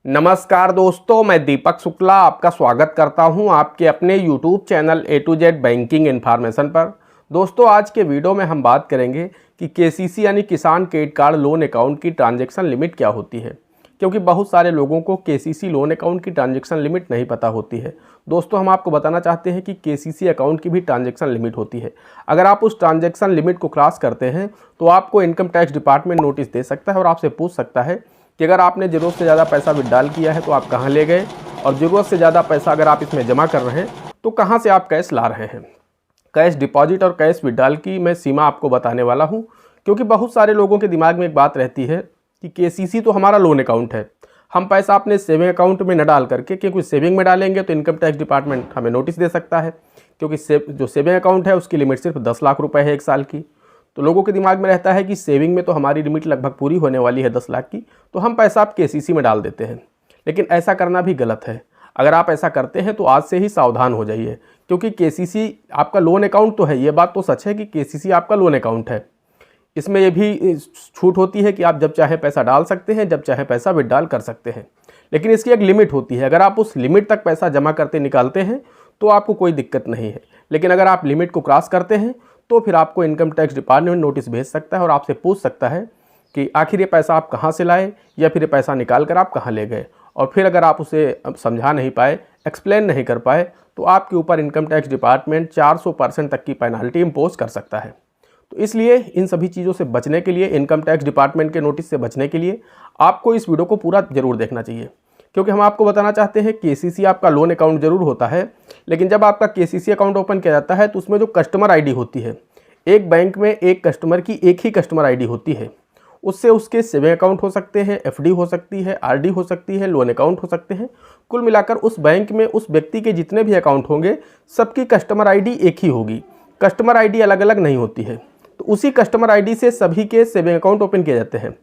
नमस्कार दोस्तों, मैं दीपक शुक्ला आपका स्वागत करता हूं आपके अपने YouTube channel A to Z banking information पर। दोस्तों, आज के वीडियो में हम बात करेंगे कि KCC यानी किसान क्रेडिट कार्ड लोन अकाउंट की ट्रांजैक्शन लिमिट क्या होती है, क्योंकि बहुत सारे लोगों को KCC लोन अकाउंट की ट्रांजैक्शन लिमिट नहीं पता होती है। दोस्तों, हम आपको बताना चाहते हैं कि KCC अकाउंट की भी ट्रांजैक्शन लिमिट होती है। अगर आप उस ट्रांजैक्शन लिमिट को क्रॉस करते हैं तो आपको इनकम टैक्स डिपार्टमेंट नोटिस दे सकता है और आपसे पूछ सकता है कि अगर आपने ज़रूरत से ज़्यादा पैसा विड्रॉल किया है तो आप कहाँ ले गए, और ज़रूरत से ज़्यादा पैसा अगर आप इसमें जमा कर रहे हैं तो कहाँ से आप कैश ला रहे हैं। कैश डिपॉजिट और कैश विड्रॉल की मैं सीमा आपको बताने वाला हूँ, क्योंकि बहुत सारे लोगों के दिमाग में एक बात रहती है कि KCC तो हमारा लोन अकाउंट है, हम पैसा अपने सेविंग अकाउंट में न डाल करके, क्योंकि सेविंग में डालेंगे तो इनकम टैक्स डिपार्टमेंट हमें नोटिस दे सकता है, क्योंकि जो सेविंग अकाउंट है उसकी लिमिट सिर्फ 10 लाख रुपए है 1 साल की। तो लोगों के दिमाग में रहता है कि सेविंग में तो हमारी लिमिट लगभग पूरी होने वाली है 10 लाख की, तो हम पैसा आप KCC में डाल देते हैं। लेकिन ऐसा करना भी गलत है। अगर आप ऐसा करते हैं तो आज से ही सावधान हो जाइए, क्योंकि KCC आपका लोन अकाउंट तो है, ये बात तो सच है कि KCC आपका लोन अकाउंट है। इसमें ये भी छूट होती है कि आप जब चाहे पैसा डाल सकते हैं, जब चाहे पैसा विड्रॉल कर सकते हैं, लेकिन इसकी एक लिमिट होती है। अगर आप उस लिमिट तक पैसा जमा करते निकालते हैं तो आपको कोई दिक्कत नहीं है, लेकिन अगर आप लिमिट को क्रॉस करते हैं तो फिर आपको इनकम टैक्स डिपार्टमेंट नोटिस भेज सकता है और आपसे पूछ सकता है कि आखिर ये पैसा आप कहाँ से लाए, या फिर ये पैसा निकाल कर आप कहाँ ले गए। और फिर अगर आप उसे समझा नहीं पाए, एक्सप्लेन नहीं कर पाए, तो आपके ऊपर इनकम टैक्स डिपार्टमेंट 400% तक की पेनल्टी इम्पोज कर सकता है। तो इसलिए इन सभी चीज़ों से बचने के लिए, इनकम टैक्स डिपार्टमेंट के नोटिस से बचने के लिए आपको इस वीडियो को पूरा ज़रूर देखना चाहिए, क्योंकि हम आपको बताना चाहते हैं KCC आपका लोन अकाउंट जरूर होता है, लेकिन जब आपका KCC अकाउंट ओपन किया जाता है तो उसमें जो कस्टमर आईडी होती है, एक बैंक में एक कस्टमर की एक ही कस्टमर आईडी होती है। उससे उसके सेविंग अकाउंट हो सकते हैं, FD हो सकती है, RD हो सकती है, लोन अकाउंट हो सकते हैं। कुल मिलाकर उस बैंक में उस व्यक्ति के जितने भी अकाउंट होंगे सबकी कस्टमर आईडी एक ही होगी, कस्टमर आईडी अलग अलग नहीं होती है। तो उसी कस्टमर आईडी से सभी के सेविंग अकाउंट ओपन किए जाते हैं।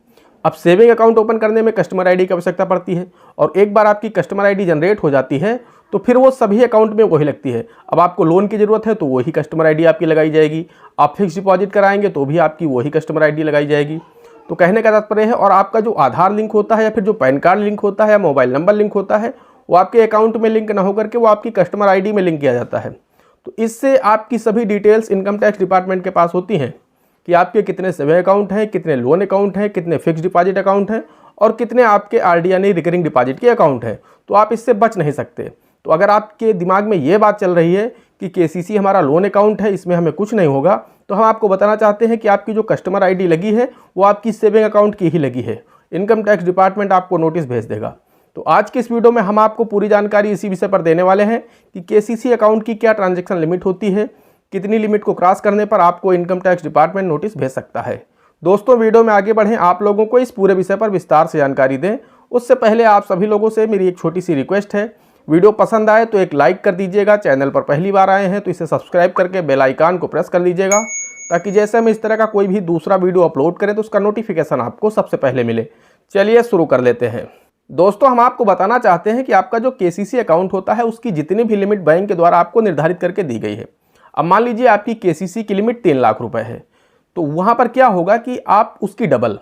अब सेविंग अकाउंट ओपन करने में कस्टमर आईडी की आवश्यकता पड़ती है, और एक बार आपकी कस्टमर आईडी जनरेट हो जाती है तो फिर वो सभी अकाउंट में वही लगती है। अब आपको लोन की ज़रूरत है तो वही कस्टमर आईडी आपकी लगाई जाएगी, आप फिक्स डिपॉजिट कराएंगे तो भी आपकी वही कस्टमर आईडी लगाई जाएगी। तो कहने का तात्पर्य है, और आपका जो आधार लिंक होता है या फिर जो पैन कार्ड लिंक होता है या मोबाइल नंबर लिंक होता है, वो आपके अकाउंट में लिंक ना होकर के वो आपकी कस्टमर आईडी में लिंक किया जाता है। तो इससे आपकी सभी डिटेल्स इनकम टैक्स डिपार्टमेंट के पास होती हैं कि आपके कितने सेविंग अकाउंट हैं, कितने लोन अकाउंट हैं, कितने फिक्स डिपॉजिट अकाउंट हैं, और कितने आपके RD यानी रिकरिंग डिपॉजिट के अकाउंट हैं। तो आप इससे बच नहीं सकते। तो अगर आपके दिमाग में ये बात चल रही है कि KCC हमारा लोन अकाउंट है, इसमें हमें कुछ नहीं होगा, तो हम आपको बताना चाहते हैं कि आपकी जो कस्टमर आईडी लगी है वो आपकी सेविंग अकाउंट की ही लगी है। इनकम टैक्स डिपार्टमेंट आपको नोटिस भेज देगा। तो आज की इस वीडियो में हम आपको पूरी जानकारी इसी विषय पर देने वाले हैं कि KCC अकाउंट की क्या ट्रांजेक्शन लिमिट होती है, कितनी लिमिट को क्रॉस करने पर आपको इनकम टैक्स डिपार्टमेंट नोटिस भेज सकता है। दोस्तों, वीडियो में आगे बढ़ें, आप लोगों को इस पूरे विषय पर विस्तार से जानकारी दें, उससे पहले आप सभी लोगों से मेरी एक छोटी सी रिक्वेस्ट है। वीडियो पसंद आए तो एक लाइक कर दीजिएगा, चैनल पर पहली बार आए हैं तो इसे सब्सक्राइब करके बेल आइकन को प्रेस कर लीजिएगा, ताकि जैसे हम इस तरह का कोई भी दूसरा वीडियो अपलोड करें तो उसका नोटिफिकेशन आपको सबसे पहले मिले। चलिए शुरू कर लेते हैं। दोस्तों, हम आपको बताना चाहते हैं कि आपका जो KCC अकाउंट होता है उसकी जितनी भी लिमिट बैंक के द्वारा आपको निर्धारित करके दी गई है। अब मान लीजिए आपकी KCC की लिमिट 3 लाख रुपए है, तो वहाँ पर क्या होगा कि आप उसकी डबल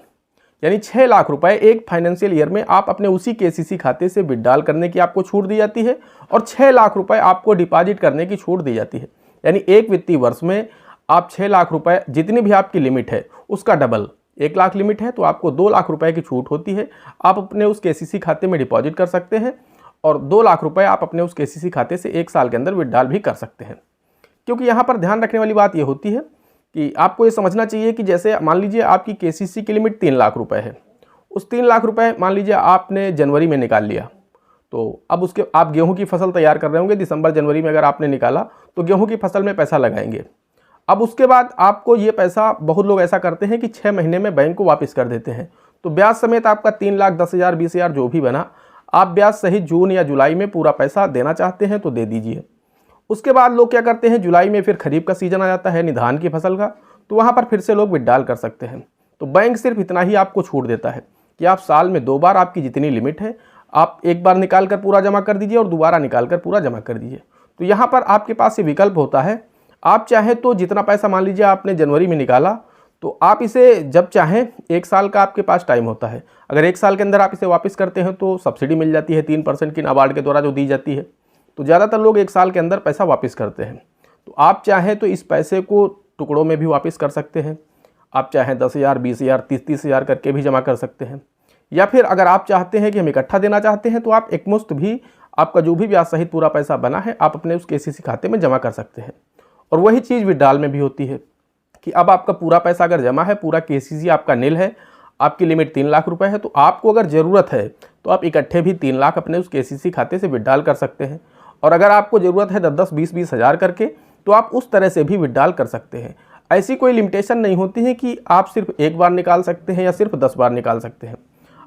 यानी 6 लाख रुपए एक फाइनेंशियल ईयर में आप अपने उसी KCC खाते से विड्रॉल करने की आपको छूट दी जाती है, और 6 लाख रुपए आपको डिपॉजिट करने की छूट दी जाती है। यानी एक वित्तीय वर्ष में आप 6 लाख रुपए जितनी भी आपकी लिमिट है उसका डबल, 1 लाख लिमिट है तो आपको 2 लाख रुपए की छूट होती है। आप अपने उस KCC खाते में डिपॉजिट कर सकते हैं, और 2 लाख रुपए आप अपने उस KCC खाते से 1 साल के अंदर विड्रॉल भी कर सकते हैं। क्योंकि यहाँ पर ध्यान रखने वाली बात ये होती है कि आपको ये समझना चाहिए कि जैसे मान लीजिए आपकी KCC की लिमिट 3 लाख रुपए है, उस 3 लाख रुपए मान लीजिए आपने जनवरी में निकाल लिया, तो अब उसके आप गेहूं की फसल तैयार कर रहे होंगे, दिसंबर जनवरी में अगर आपने निकाला तो गेहूं की फसल में पैसा लगाएंगे। अब उसके बाद आपको ये पैसा, बहुत लोग ऐसा करते हैं कि 6 महीने में बैंक को वापस कर देते हैं, तो ब्याज समेत आपका 3 लाख 10,000 20,000 जो भी बना, आप ब्याज सहित जून या जुलाई में पूरा पैसा देना चाहते हैं तो दे दीजिए। उसके बाद लोग क्या करते हैं, जुलाई में फिर खरीफ का सीजन आ जाता है निधान की फसल का, तो वहाँ पर फिर से लोग विड्रॉल कर सकते हैं। तो बैंक सिर्फ इतना ही आपको छूट देता है कि आप साल में 2 बार आपकी जितनी लिमिट है आप एक बार निकाल कर पूरा जमा कर दीजिए और दोबारा निकाल कर पूरा जमा कर दीजिए। तो यहाँ पर आपके पास ये विकल्प होता है, आप चाहे तो जितना पैसा मान लीजिए आपने जनवरी में निकाला तो आप इसे जब चाहें, 1 साल का आपके पास टाइम होता है। अगर 1 साल के अंदर आप इसे वापस करते हैं तो सब्सिडी मिल जाती है 3% की नाबार्ड के द्वारा जो दी जाती है। तो ज़्यादातर लोग 1 साल के अंदर पैसा वापस करते हैं। तो आप चाहें तो इस पैसे को टुकड़ों में भी वापस कर सकते हैं। आप चाहें 10,000, 20,000, 30,000 करके भी जमा कर सकते हैं। या फिर अगर आप चाहते हैं कि हम इकट्ठा देना चाहते हैं तो आप एकमुश्त भी, आपका जो भी ब्याज सहित पूरा पैसा बना है, आप अपने उस केसीसी खाते में जमा कर सकते हैं। और वही चीज़ विड्रॉल में भी होती है कि अब आपका पूरा पैसा अगर जमा है, पूरा केसीसी आपका नील है, आपकी लिमिट 3 लाख रुपए है, तो आपको अगर ज़रूरत है तो आप इकट्ठे भी 3 लाख अपने उस केसीसी खाते से विड्रॉल कर सकते हैं। और अगर आपको ज़रूरत है 10-10, 20-20 हज़ार करके, तो आप उस तरह से भी विड्रॉल कर सकते हैं। ऐसी कोई लिमिटेशन नहीं होती है कि आप सिर्फ 1 बार निकाल सकते हैं या सिर्फ 10 बार निकाल सकते हैं।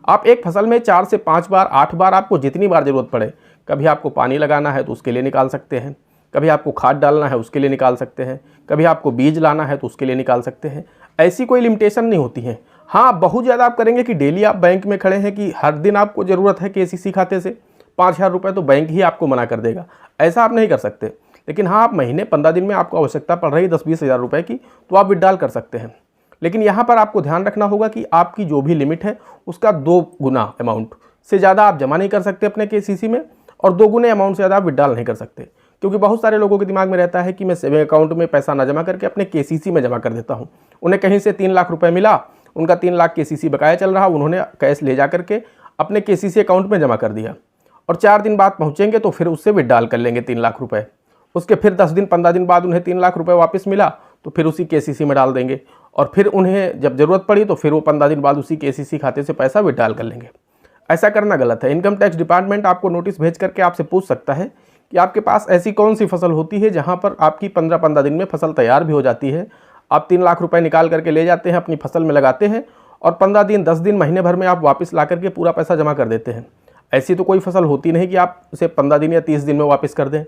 आप एक फसल में 4 से 5 बार, 8 बार, आपको जितनी बार ज़रूरत पड़े, कभी आपको पानी लगाना है तो उसके लिए निकाल सकते हैं, कभी आपको खाद डालना है उसके लिए निकाल सकते हैं, कभी आपको बीज लाना है तो उसके लिए निकाल सकते हैं। ऐसी कोई लिमिटेशन नहीं होती है। हाँ, बहुत ज़्यादा आप करेंगे कि डेली आप बैंक में खड़े हैं कि हर दिन आपको ज़रूरत है केसीसी खाते से 5,000 रुपये, तो बैंक ही आपको मना कर देगा। ऐसा आप नहीं कर सकते। लेकिन हाँ, आप महीने 15 दिन में आपको आवश्यकता पड़ रही है 10-20 हज़ार रुपये की, तो आप विड्रॉल कर सकते हैं। लेकिन यहाँ पर आपको ध्यान रखना होगा कि आपकी जो भी लिमिट है उसका 2 गुना अमाउंट से ज़्यादा आप जमा नहीं कर सकते अपने केसीसी में, और 2 गुने अमाउंट से ज़्यादा आप विड्रॉल नहीं कर सकते। क्योंकि बहुत सारे लोगों के दिमाग में रहता है कि मैं सेविंग अकाउंट में पैसा ना जमा करके अपने केसीसी में जमा कर देता हूँ। उन्हें कहीं से 3 लाख रुपए मिला, उनका 3 लाख केसीसी बकाया चल रहा, उन्होंने कैश ले जा करके अपने केसीसी अकाउंट में जमा कर दिया, और 4 दिन बाद पहुँचेंगे तो फिर उससे विड्रॉल कर लेंगे 3 लाख रुपये। उसके फिर 10 दिन 15 दिन बाद उन्हें 3 लाख रुपए वापस मिला तो फिर उसी केसीसी में डाल देंगे, और फिर उन्हें जब ज़रूरत पड़ी तो फिर वो 15 दिन बाद उसी केसीसी खाते से पैसा विड्रॉल कर लेंगे। ऐसा करना गलत है। इनकम टैक्स डिपार्टमेंट आपको नोटिस भेज करके आपसे पूछ सकता है कि आपके पास ऐसी कौन सी फसल होती है जहाँ पर आपकी 15-15 दिन में फसल तैयार भी हो जाती है। आप 3 लाख रुपए निकाल करके ले जाते हैं, अपनी फसल में लगाते हैं, और 15 दिन, 10 दिन, महीने भर में आप वापस ला करके पूरा पैसा जमा कर देते हैं। ऐसी तो कोई फसल होती नहीं कि आप उसे 15 दिन या 30 दिन में वापस कर दें।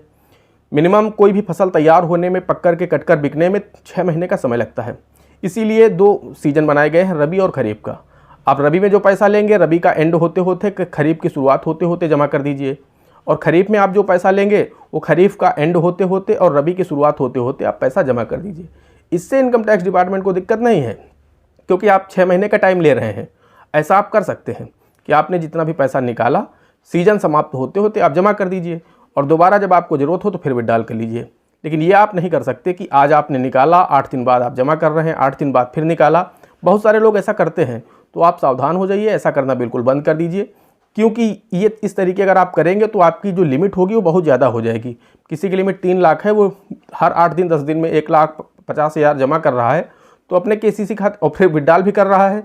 मिनिमम कोई भी फसल तैयार होने में, पक कर के, कट कर बिकने में 6 महीने का समय लगता है। इसीलिए 2 सीजन बनाए गए हैं, रबी और खरीफ का। आप रबी में जो पैसा लेंगे, रबी का एंड होते होते, खरीफ की शुरुआत होते होते जमा कर दीजिए, और खरीफ में आप जो पैसा लेंगे वो खरीफ का एंड होते होते और रबी की शुरुआत होते होते आप पैसा जमा कर दीजिए। इससे इनकम टैक्स डिपार्टमेंट को दिक्कत नहीं है, क्योंकि आप 6 महीने का टाइम ले रहे हैं। ऐसा आप कर सकते हैं कि आपने जितना भी पैसा निकाला, सीजन समाप्त होते होते आप जमा कर दीजिए, और दोबारा जब आपको ज़रूरत हो तो फिर विड्रॉल कर लीजिए। लेकिन ये आप नहीं कर सकते कि आज आपने निकाला, 8 दिन बाद आप जमा कर रहे हैं, 8 दिन बाद फिर निकाला। बहुत सारे लोग ऐसा करते हैं, तो आप सावधान हो जाइए, ऐसा करना बिल्कुल बंद कर दीजिए। क्योंकि ये इस तरीके अगर आप करेंगे तो आपकी जो लिमिट होगी वो बहुत ज़्यादा हो जाएगी। किसी की लिमिट 3 लाख है, वो हर 8 दिन 10 दिन में 1,50,000 जमा कर रहा है, तो अपने केसीसी खाते, और फिर विड्रॉल भी कर रहा है,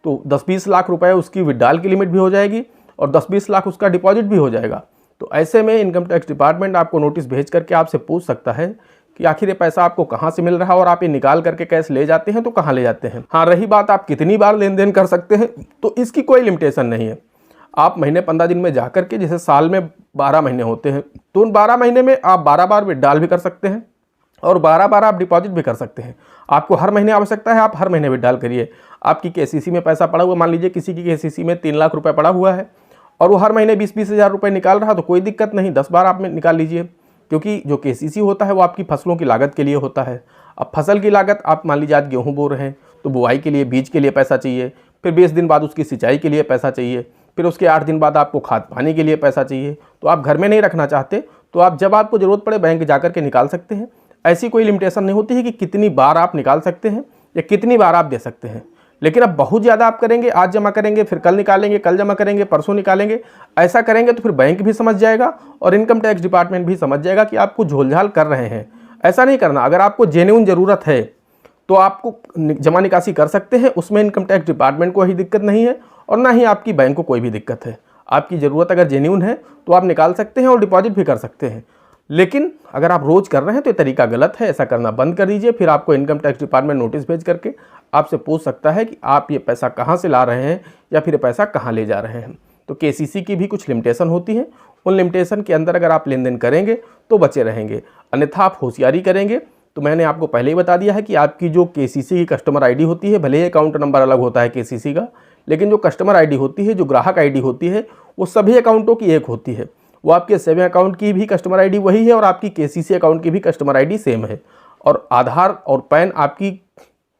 तो 10-20 लाख रुपए उसकी विड्रॉल की लिमिट भी हो जाएगी, और 10-20 लाख उसका डिपॉजिट भी हो जाएगा। तो ऐसे में इनकम टैक्स डिपार्टमेंट आपको नोटिस भेज करके आपसे पूछ सकता है कि आखिर ये पैसा आपको कहाँ से मिल रहा है, और आप ये निकाल करके कैश ले जाते हैं तो कहाँ ले जाते हैं। हाँ, रही बात आप कितनी बार लेन देन कर सकते हैं, तो इसकी कोई लिमिटेशन नहीं है। आप महीने 15 दिन में जा करके, जैसे साल में 12 महीने होते हैं, तो उन 12 महीने में आप 12 बार विड्रॉल भी कर सकते हैं, और 12 बार आप डिपॉजिट भी कर सकते हैं। आपको हर महीने आवश्यकता है, आप हर महीने विड्रॉल करिए। आपकी केसीसी में पैसा पड़ा हुआ, मान लीजिए किसी की केसीसी में 3 लाख रुपए पड़ा हुआ है, और वो हर महीने 20-20 हज़ार रुपये निकाल रहा, तो कोई दिक्कत नहीं, 10 बार आप में निकाल लीजिए। क्योंकि जो केसीसी होता है वो आपकी फसलों की लागत के लिए होता है। अब फसल की लागत, आप मान लीजिए आज गेहूँ बो रहे हैं, तो बुआई के लिए, बीज के लिए पैसा चाहिए, फिर 20 दिन बाद उसकी सिंचाई के लिए पैसा चाहिए, फिर उसके 8 दिन बाद आपको खाद पानी के लिए पैसा चाहिए। तो आप घर में नहीं रखना चाहते, तो आप जब आपको ज़रूरत पड़े बैंक जाकर के निकाल सकते हैं। ऐसी कोई लिमिटेशन नहीं होती है कि कितनी बार आप निकाल सकते हैं या कितनी बार आप दे सकते हैं। लेकिन अब बहुत ज़्यादा आप करेंगे, आज जमा करेंगे, फिर कल निकालेंगे, कल जमा करेंगे, परसों निकालेंगे, ऐसा करेंगे तो फिर बैंक भी समझ जाएगा और इनकम टैक्स डिपार्टमेंट भी समझ जाएगा कि आपको झोलझाल कर रहे हैं। ऐसा नहीं करना। अगर आपको जेन्युइन ज़रूरत है तो आपको जमा निकासी कर सकते हैं, उसमें इनकम टैक्स डिपार्टमेंट को ही दिक्कत नहीं है और ना ही आपकी बैंक को कोई भी दिक्कत है। आपकी ज़रूरत अगर जेन्युइन है तो आप निकाल सकते हैं और डिपॉजिट भी कर सकते हैं। लेकिन अगर आप रोज़ कर रहे हैं तो ये तरीका गलत है, ऐसा करना बंद कर दीजिए। फिर आपको इनकम टैक्स डिपार्टमेंट नोटिस भेज करके आपसे पूछ सकता है कि आप ये पैसा कहाँ से ला रहे हैं या फिर ये पैसा कहाँ ले जा रहे हैं। तो केसीसी की भी कुछ लिमिटेशन होती है, उन लिमिटेशन के अंदर अगर आप लेन देन करेंगे तो बचे रहेंगे, अन्यथा आप होशियारी करेंगे। तो मैंने आपको पहले ही बता दिया है कि आपकी जो केसीसी की कस्टमर आईडी होती है, भले ही अकाउंट नंबर अलग होता है केसीसी का, लेकिन जो कस्टमर आईडी होती है, जो ग्राहक आईडी होती है, वो सभी अकाउंटों की एक होती है। वो आपके सेविंग अकाउंट की भी कस्टमर आईडी वही है और आपकी केसीसी अकाउंट की भी कस्टमर आईडी सेम है। और आधार और पैन आपकी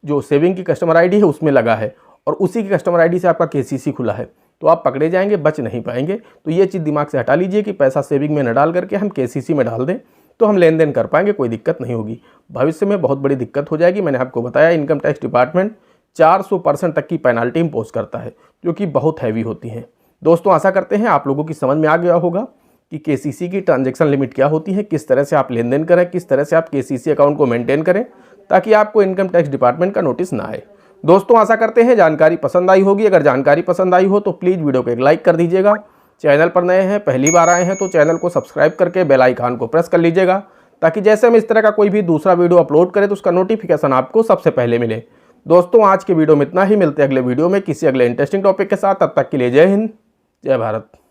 जो सेविंग की कस्टमर आईडी है उसमें लगा है और उसी की कस्टमर आईडी से आपका केसीसी खुला है, तो आप पकड़े जाएंगे, बच नहीं पाएंगे। तो ये चीज़ दिमाग से हटा लीजिए कि पैसा सेविंग में न डाल करके हम केसीसी में डाल दें तो हम लेन देन कर पाएंगे, कोई दिक्कत नहीं होगी। भविष्य में बहुत बड़ी दिक्कत हो जाएगी। मैंने आपको बताया इनकम टैक्स डिपार्टमेंट 400% तक की पेनल्टी इम्पोज करता है, जो कि बहुत हैवी होती है। दोस्तों आशा करते हैं आप लोगों की समझ में आ गया होगा कि केसीसी की ट्रांजैक्शन लिमिट क्या होती है, किस तरह से आप लेन देन करें, किस तरह से आप केसीसी अकाउंट को मेंटेन करें ताकि आपको इनकम टैक्स डिपार्टमेंट का नोटिस ना आए। दोस्तों आशा करते हैं जानकारी पसंद आई होगी। अगर जानकारी पसंद आई हो तो प्लीज़ वीडियो को एक लाइक कर दीजिएगा। चैनल पर नए हैं, पहली बार आए हैं तो चैनल को सब्सक्राइब करके बेल आइकन को प्रेस कर लीजिएगा ताकि जैसे हम इस तरह का कोई भी दूसरा वीडियो अपलोड करें तो उसका नोटिफिकेशन आपको सबसे पहले मिले। दोस्तों आज के वीडियो में इतना ही, मिलते हैं अगले वीडियो में किसी अगले इंटरेस्टिंग टॉपिक के साथ। तब तक के लिए जय हिंद, जय भारत।